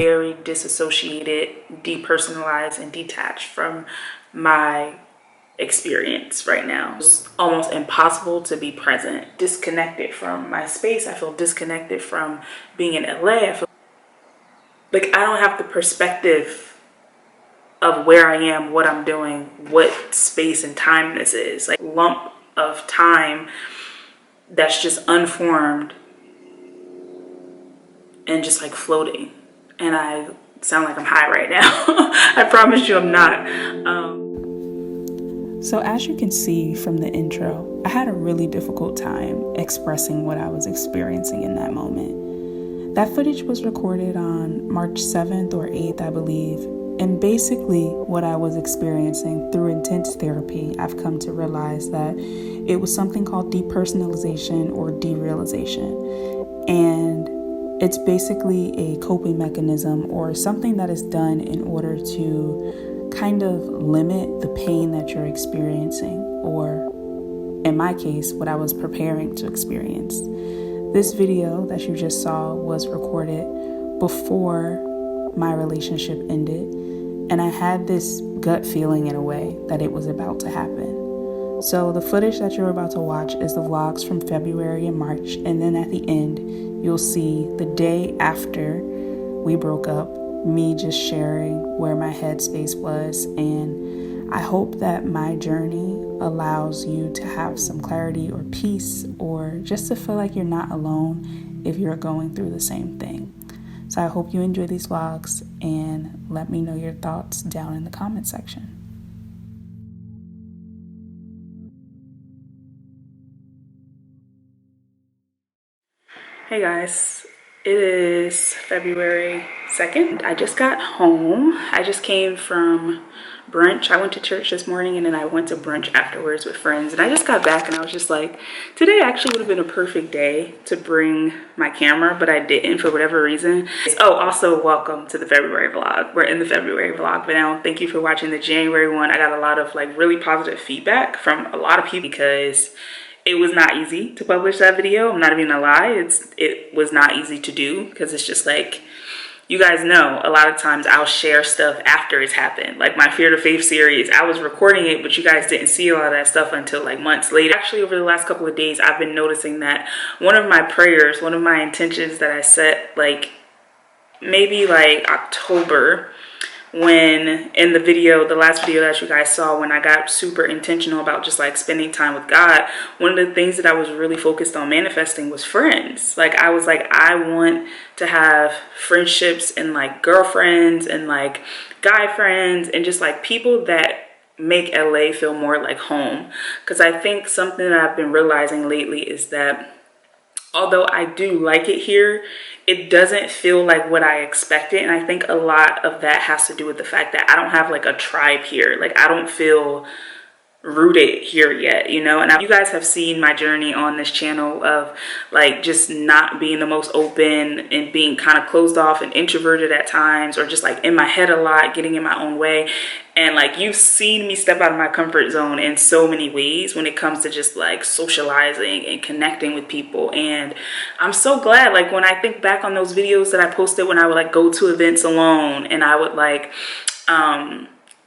very disassociated, depersonalized, and detached from my experience right now. It's almost impossible to be present. Disconnected from my space. I feel disconnected from being in LA. I feel like I don't have the perspective of where I am, what I'm doing, what space and time this is. Like lump of time that's just unformed and just like floating. And I sound like I'm high right now. I promise you I'm not. So as you can see from the intro, I had a really difficult time expressing what I was experiencing in that moment. That footage was recorded on March 7th or 8th, I believe. And basically what I was experiencing through intense therapy, I've come to realize that it was something called depersonalization or derealization. And it's basically a coping mechanism or something that is done in order to kind of limit the pain that you're experiencing, or in my case, what I was preparing to experience. This video that you just saw was recorded before my relationship ended, and I had this gut feeling in a way that it was about to happen. So the footage that you're about to watch is the vlogs from February and March, and then at the end you'll see the day after we broke up, me just sharing where my headspace was. And I hope that my journey allows you to have some clarity or peace, or just to feel like you're not alone if you're going through the same thing. So I hope you enjoy these vlogs, and let me know your thoughts down in the comment section. Hey guys, it is February 2nd. I just got home. I just came from brunch. I went to church this morning and then I went to brunch afterwards with friends, and I just got back and I was just like, today actually would have been a perfect day to bring my camera, but I didn't for whatever reason. Oh, also welcome to the February vlog. We're in the February vlog, but now thank you for watching the January one. I got a lot of like really positive feedback from a lot of people because it was not easy to publish that video. I'm not even gonna lie. It was not easy to do because it's just like, you guys know, a lot of times I'll share stuff after it's happened. Like my Fear to Faith series, I was recording it, but you guys didn't see a lot of that stuff until like months later. Actually, over the last couple of days, I've been noticing that one of my prayers, one of my intentions that I set like maybe like October, when in the video, the last video that you guys saw, when I got super intentional about just like spending time with God, one of the things that I was really focused on manifesting was friends. Like I was like, I want to have friendships and like girlfriends and like guy friends and just like people that make LA feel more like home. Because I think something that I've been realizing lately is that although I do like it here, it doesn't feel like what I expected. And I think a lot of that has to do with the fact that I don't have like a tribe here. Like I don't feel rooted here yet, you know. And you guys have seen my journey on this channel of like just not being the most open and being kind of closed off and introverted at times, or just like in my head a lot, getting in my own way. And like you've seen me step out of my comfort zone in so many ways when it comes to just like socializing and connecting with people. And I'm so glad, like when I think back on those videos that I posted when I would like go to events alone, and I would like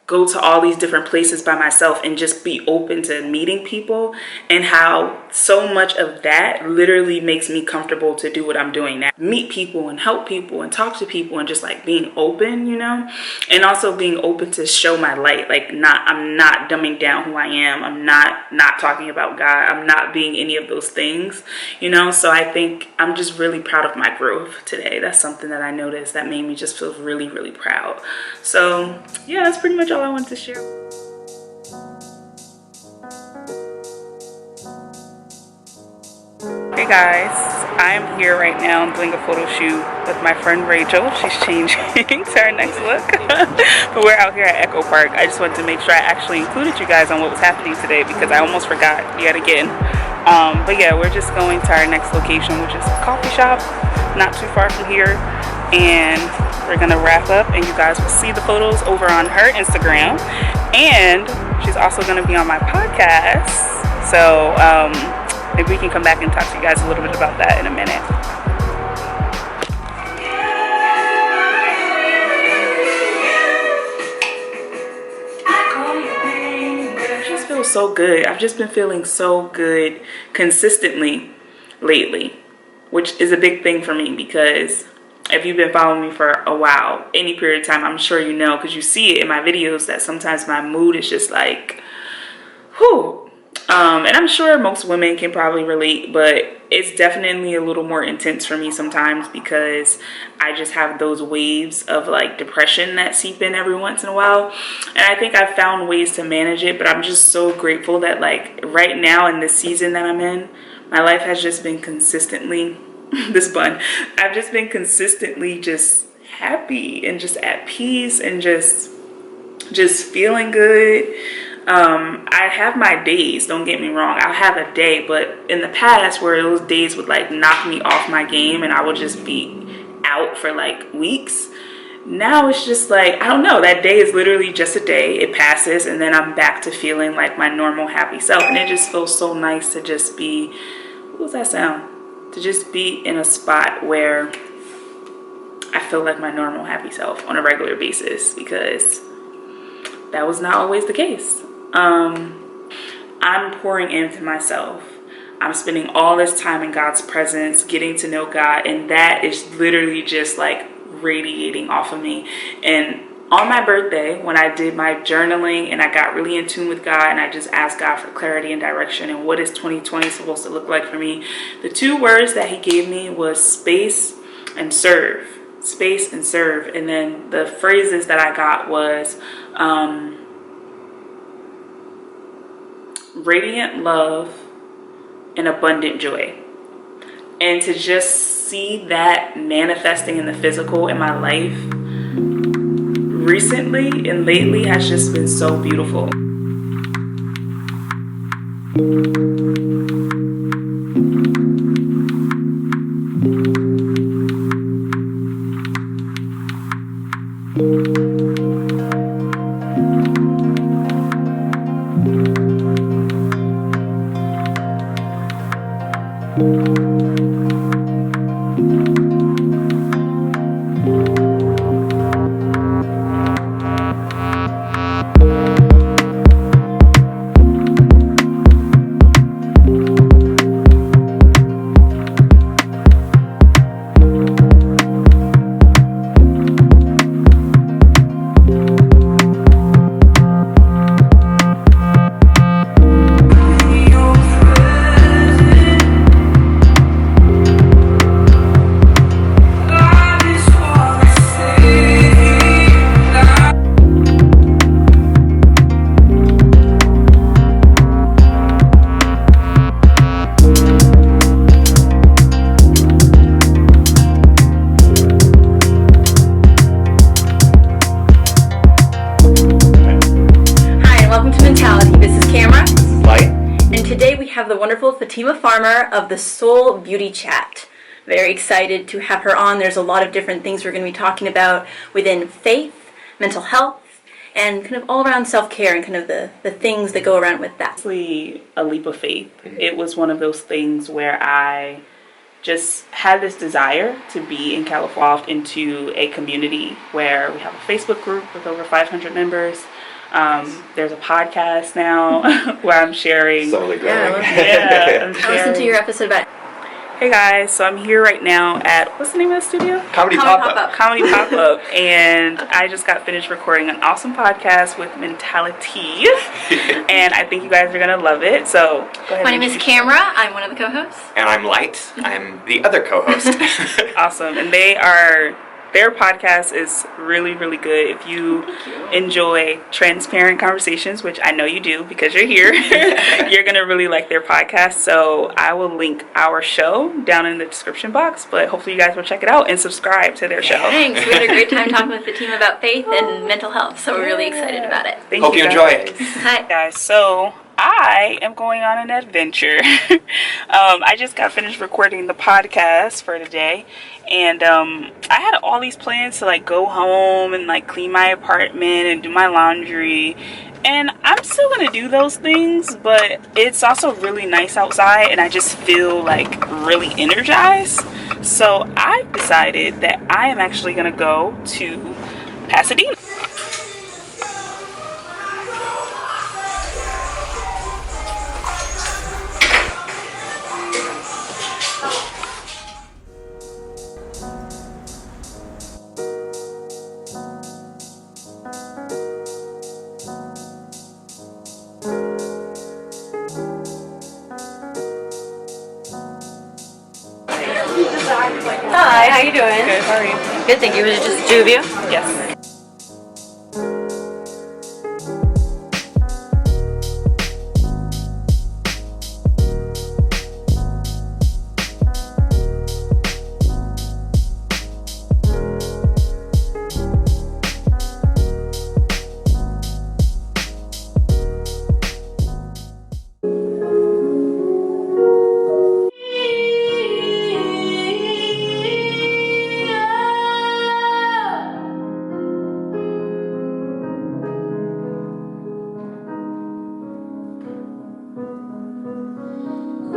go to all these different places by myself and just be open to meeting people, and how so much of that literally makes me comfortable to do what I'm doing now. Meet people and help people and talk to people and just like being open, you know, and also being open to show my light. Like I'm not dumbing down who I am. I'm not talking about God. I'm not being any of those things, you know. So I think I'm just really proud of my growth today. That's something that I noticed that made me just feel really, really proud. So yeah, that's pretty much all I wanted to share. Hey guys, I'm here right now doing a photo shoot with my friend Rachel. She's changing to her next look. But we're out here at Echo Park. I just wanted to make sure I actually included you guys on what was happening today because I almost forgot yet again. But yeah, we're just going to our next location, which is a coffee shop not too far from here. And we're gonna wrap up, and you guys will see the photos over on her Instagram. And she's also gonna be on my podcast. So maybe we can come back and talk to you guys a little bit about that in a minute. so good. I've just been feeling so good consistently lately, which is a big thing for me, because if you've been following me for a while, any period of time, I'm sure you know, because you see it in my videos, that sometimes my mood is just like, whew. And I'm sure most women can probably relate, but it's definitely a little more intense for me sometimes, because I just have those waves of like depression that seep in every once in a while. And I think I've found ways to manage it, but I'm just so grateful that like right now in this season that I'm in, my life has just been consistently I've just been consistently just happy and just at peace and just feeling good. I have my days, don't get me wrong, I'll have a day, but in the past where those days would like knock me off my game and I would just be out for like weeks, now it's just like, I don't know, that day is literally just a day, it passes, and then I'm back to feeling like my normal happy self. And it just feels so nice to just be, what was that sound? To just be in a spot where I feel like my normal happy self on a regular basis, because that was not always the case. I'm pouring into myself. I'm spending all this time in God's presence, getting to know God, and that is literally just like radiating off of me. And on my birthday, when I did my journaling and I got really in tune with God, and I just asked God for clarity and direction and what is 2020 supposed to look like for me, the 2 words that he gave me was space and serve. Space and serve. And then the phrases that I got was radiant love and abundant joy. And to just see that manifesting in the physical in my life recently and lately has just been so beautiful. The wonderful Fatima Farmer of the Soul Beauty Chat. Very excited to have her on. There's a lot of different things we're going to be talking about within faith, mental health, and kind of all around self-care and kind of the things that go around with that. Actually, a leap of faith. It was one of those things where I just had this desire to be in California, into a community where we have a Facebook group with over 500 members. There's a podcast now where I'm sharing. Slowly growing. I listened to your episode about. Hey guys, so I'm here right now at, what's the name of the studio? Comedy Pop-Up. Comedy Pop-Up. And I just got finished recording an awesome podcast with Mentality. And I think you guys are going to love it. So go ahead. My name is Camera. I'm one of the co-hosts. And I'm Light. I'm the other co-host. Awesome. And their podcast is really, really good. If you enjoy transparent conversations, which I know you do because you're here, you're going to really like their podcast. So I will link our show down in the description box, but hopefully you guys will check it out and subscribe to their show. Thanks. We had a great time talking with the team about faith and mental health, so we're really excited about it. Hope you enjoy it. Hi. Guys, so I am going on an adventure. I just got finished recording the podcast for today, and I had all these plans to like go home and like clean my apartment and do my laundry, and I'm still gonna do those things, but it's also really nice outside and I just feel like really energized. So I decided that I am actually gonna go to Pasadena. Hi, how you doing? Good, how are you? Good, thank you. Was it just the two of you? Yes.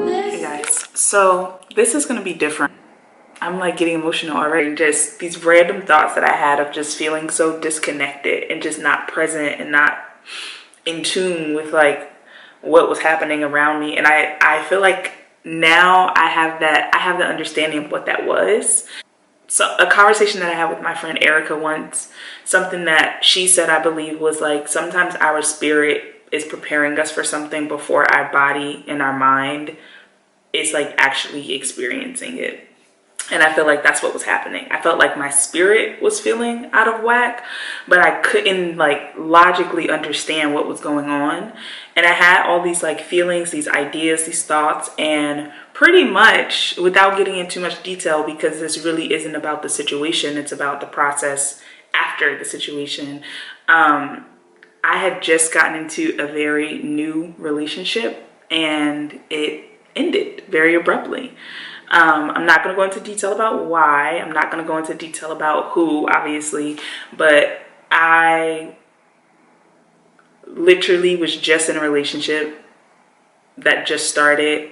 Hey guys, so this is gonna be different. I'm like getting emotional already. Just these random thoughts that I had of just feeling so disconnected and just not present and not in tune with like what was happening around me. And I feel like now I have the understanding of what that was. So a conversation that I had with my friend Erica once, something that she said, I believe, was like, sometimes our spirit is preparing us for something before our body and our mind is like actually experiencing it. And I feel like that's what was happening. I felt like my spirit was feeling out of whack, but I couldn't like logically understand what was going on. And I had all these like feelings, these ideas, these thoughts, and pretty much, without getting into much detail, because this really isn't about the situation, it's about the process after the situation. I had just gotten into a very new relationship and it ended very abruptly. I'm not going to go into detail about why. I'm not going to go into detail about who, obviously, but I literally was just in a relationship that just started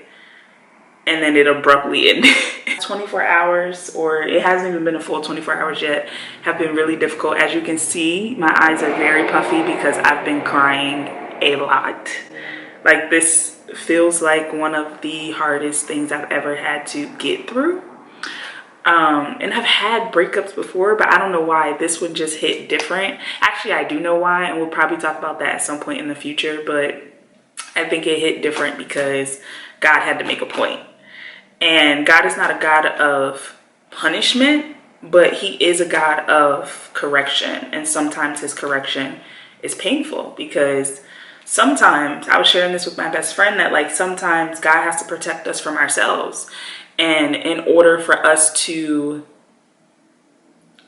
and then it abruptly ended. 24 hours, or it hasn't even been a full 24 hours yet, have been really difficult. As you can see, my eyes are very puffy because I've been crying a lot. Like, this feels like one of the hardest things I've ever had to get through. And I've had breakups before, but I don't know why this one just hit different. Actually, I do know why, and we'll probably talk about that at some point in the future, but I think it hit different because God had to make a point. And God is not a God of punishment, but he is a God of correction. And sometimes his correction is painful because sometimes, I was sharing this with my best friend, that like sometimes God has to protect us from ourselves. And in order for us to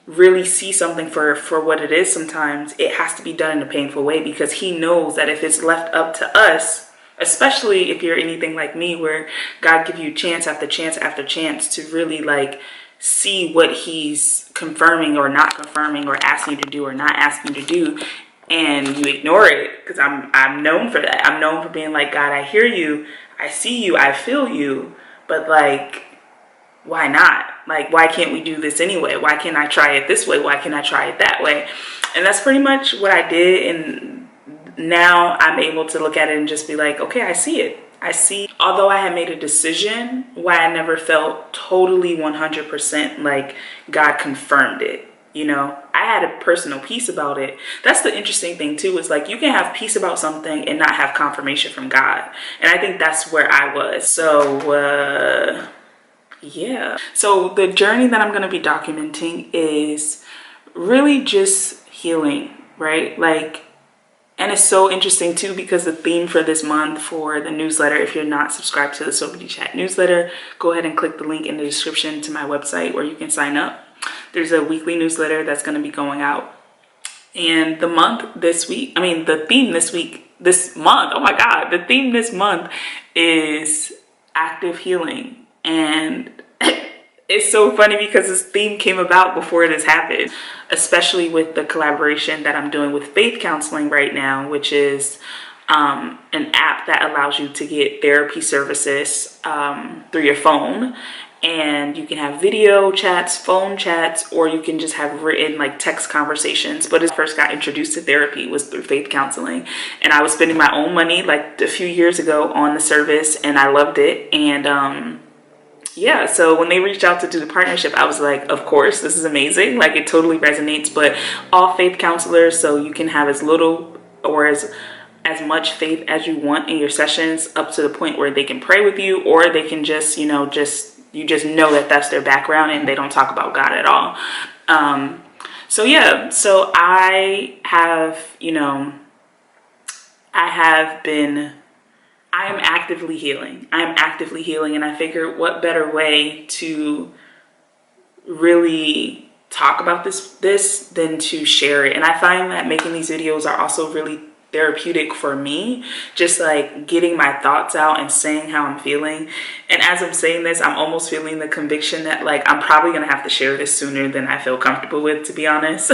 really see something for what it is, sometimes it has to be done in a painful way, because he knows that if it's left up to us, especially if you're anything like me, where God gives you chance after chance after chance to really like see what he's confirming or not confirming, or asking you to do or not asking you to do, and you ignore it. Because I'm known for that. I'm known for being like, God, I hear you, I see you, I feel you, but like, why not? Like, why can't we do this anyway? Why can't I try it this way? Why can't I try it that way? And that's pretty much what I did. And now I'm able to look at it and just be like, okay, I see it. I see. Although I had made a decision, why I never felt totally 100% like God confirmed it. You know, I had a personal peace about it. That's the interesting thing too, is like you can have peace about something and not have confirmation from God. And I think that's where I was. So, yeah. So the journey that I'm going to be documenting is really just healing, right? Like, and it's so interesting too, because the theme for this month for the newsletter, if you're not subscribed to the Soul Beauty Chat newsletter, go ahead and click the link in the description to my website where you can sign up. There's a weekly newsletter that's going to be going out. And the theme this month, oh my God, the theme this month is active healing. And it's so funny because this theme came about before this happened, especially with the collaboration that I'm doing with Faith Counseling right now, which is an app that allows you to get therapy services through your phone. And you can have video chats, phone chats, or you can just have written like text conversations. But as I first got introduced to therapy was through Faith Counseling. And I was spending my own money like a few years ago on the service, and I loved it. And yeah, so when they reached out to do the partnership, I was like, of course, this is amazing. Like, it totally resonates. But all faith counselors, so you can have as little or as much faith as you want in your sessions, up to the point where they can pray with you, or they can just, you know, just you just know that that's their background and they don't talk about God at all. So yeah, so I have, you know, I am actively healing. I'm actively healing, and I figured what better way to really talk about this than to share it. And I find that making these videos are also really therapeutic for me, just like getting my thoughts out and saying how I'm feeling. And as I'm saying this, I'm almost feeling the conviction that like I'm probably gonna have to share this sooner than I feel comfortable with, to be honest.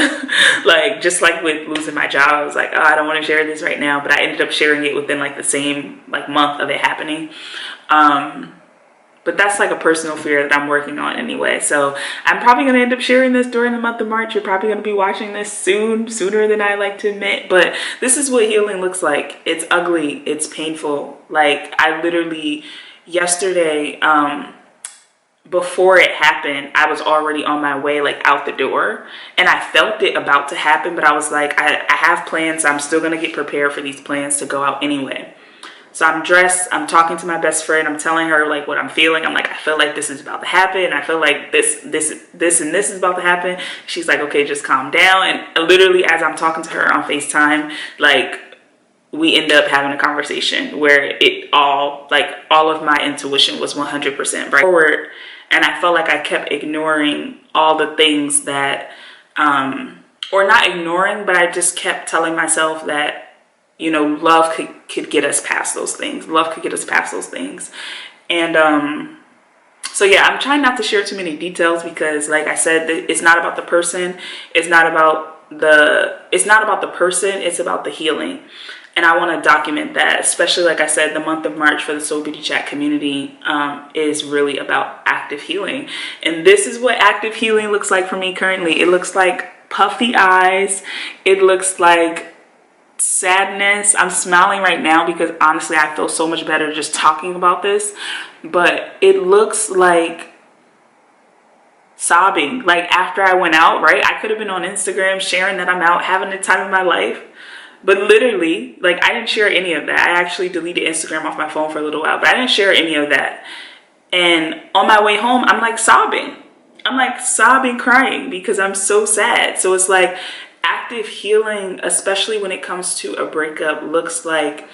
Like just like with losing my job, I was like, oh, I don't want to share this right now, but I ended up sharing it within like the same like month of it happening. But that's like a personal fear that I'm working on anyway. So I'm probably going to end up sharing this during the month of March. You're probably going to be watching this sooner than I like to admit. But this is what healing looks like. It's ugly. It's painful. Like I literally, yesterday, before it happened, I was already on my way like out the door, and I felt it about to happen. But I was like, I have plans. I'm still going to get prepared for these plans to go out anyway. So I'm dressed, I'm talking to my best friend, I'm telling her like what I'm feeling. I'm like, I feel like this is about to happen. I feel like this and this is about to happen. She's like, okay, just calm down. And literally as I'm talking to her on FaceTime, like we end up having a conversation where it all of my intuition was 100% right forward. And I felt like I kept ignoring all the things that, or not ignoring, but I just kept telling myself that, you know, love could get us past those things. Love could get us past those things. And so yeah, I'm trying not to share too many details because like I said, it's not about the person. It's not about the person. It's about the healing. And I want to document that, especially like I said, the month of March for the Soul Beauty Chat community is really about active healing. And this is what active healing looks like for me currently. It looks like puffy eyes. It looks like sadness. I'm smiling right now because honestly I feel so much better just talking about this, but it looks like sobbing. Like after I went out, right, I could have been on Instagram sharing that I'm out having the time of my life, but literally like I didn't share any of that. I actually deleted Instagram off my phone for a little while, but I didn't share any of that. And on my way home I'm like sobbing, crying because I'm so sad. So it's like active healing, especially when it comes to a breakup, looks like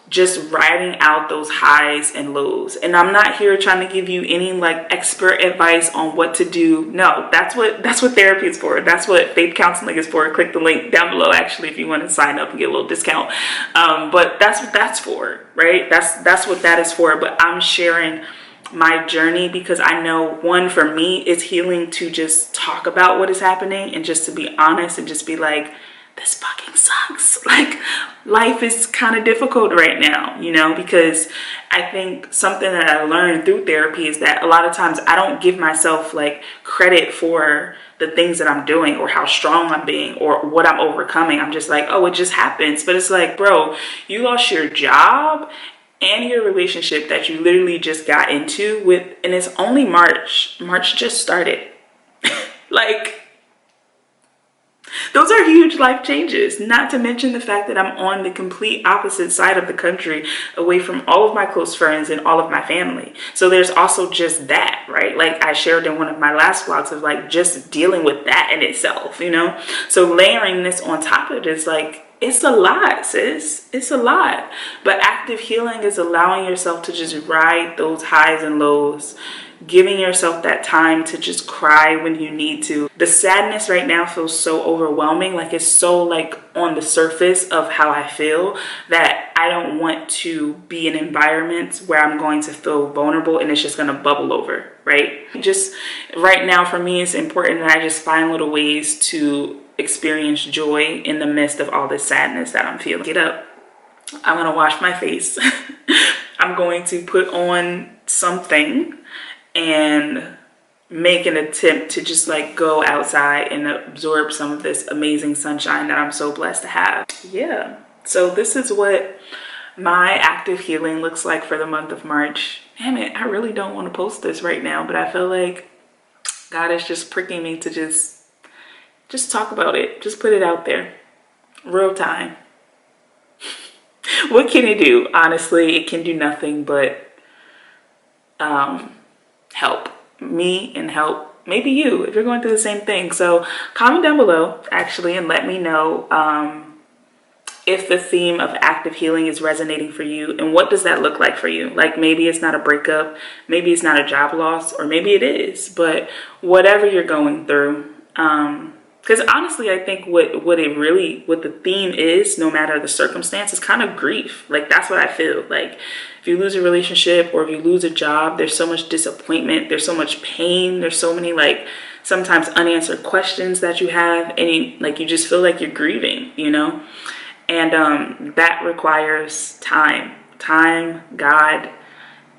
just riding out those highs and lows. And I'm not here trying to give you any like expert advice on what to do. No, that's what therapy is for. That's what faith counseling is for. Click the link down below actually if you want to sign up and get a little discount. But that's what that's for, right? That's what that is for. But I'm sharing my journey because I know, one, for me it's healing to just talk about what is happening and just to be honest and just be like, this fucking sucks. Like life is kind of difficult right now, you know, because I think something that I learned through therapy is that a lot of times I don't give myself like credit for the things that I'm doing or how strong I'm being or what I'm overcoming. I'm just like, oh, it just happens. But it's like, bro, you lost your job and your relationship that you literally just got into with, and it's only March just started. Like those are huge life changes, not to mention the fact that I'm on the complete opposite side of the country, away from all of my close friends and all of my family. So there's also just that, right? Like I shared in one of my last vlogs of like just dealing with that in itself, you know? So layering this on top of it is like, it's a lot, sis. It's a lot. But active healing is allowing yourself to just ride those highs and lows, giving yourself that time to just cry when you need to. The sadness right now feels so overwhelming. Like it's so like on the surface of how I feel that I don't want to be in environments where I'm going to feel vulnerable and it's just going to bubble over, right? Just right now for me, it's important that I just find little ways to experience joy in the midst of all this sadness that I'm feeling. Get up. I'm going to wash my face. I'm going to put on something and make an attempt to just like go outside and absorb some of this amazing sunshine that I'm so blessed to have. Yeah. So this is what my active healing looks like for the month of March. Damn it, I really don't want to post this right now, but I feel like God is just pricking me to just talk about it. Just put it out there. Real time. What can it do? Honestly, it can do nothing but help me and help maybe you if you're going through the same thing. So comment down below actually and let me know if the theme of active healing is resonating for you, and what does that look like for you. Like maybe it's not a breakup, maybe it's not a job loss, or maybe it is, but whatever you're going through, because honestly I think what the theme is, no matter the circumstance, is kind of grief. Like that's what I feel like. If you lose a relationship or if you lose a job, there's so much disappointment, there's so much pain, there's so many like sometimes unanswered questions that you have, and you just feel like you're grieving, you know. And that requires time, God,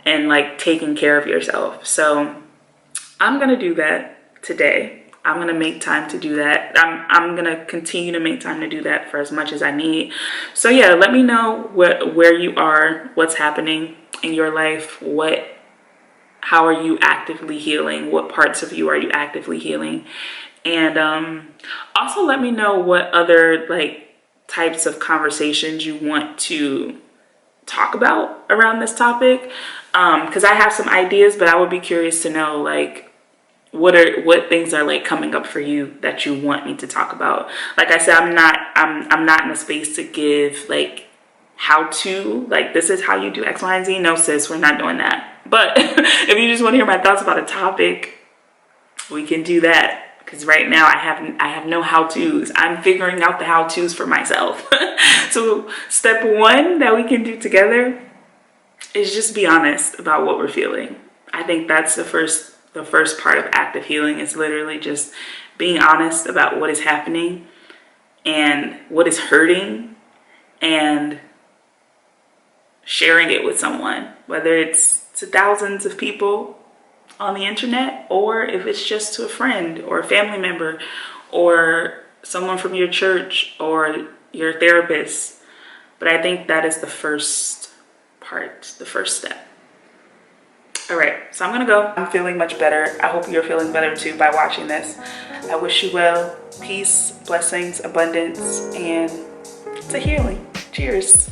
and like taking care of yourself. So I'm gonna do that today. I'm gonna make time to do that. I'm gonna continue to make time to do that for as much as I need. So yeah, let me know where you are, what's happening in your life, how are you actively healing, what parts of you are you actively healing, and also let me know what other like types of conversations you want to talk about around this topic, because I have some ideas, but I would be curious to know like what things are like coming up for you that you want me to talk about. Like I said, I'm not in a space to give like how to, like this is how you do X, Y, and Z. No sis, we're not doing that. But if you just want to hear my thoughts about a topic, we can do that. Because right now I have no how-tos. I'm figuring out the how-tos for myself. So step one that we can do together is just be honest about what we're feeling. I think that's the first part of active healing, is literally just being honest about what is happening and what is hurting, and sharing it with someone, whether it's to thousands of people on the internet, or if it's just to a friend or a family member or someone from your church or your therapist. But I think that is the first part, the first step. All right, so I'm gonna go. I'm feeling much better. I hope you're feeling better too by watching this. I wish you well, peace, blessings, abundance, and to healing. Cheers.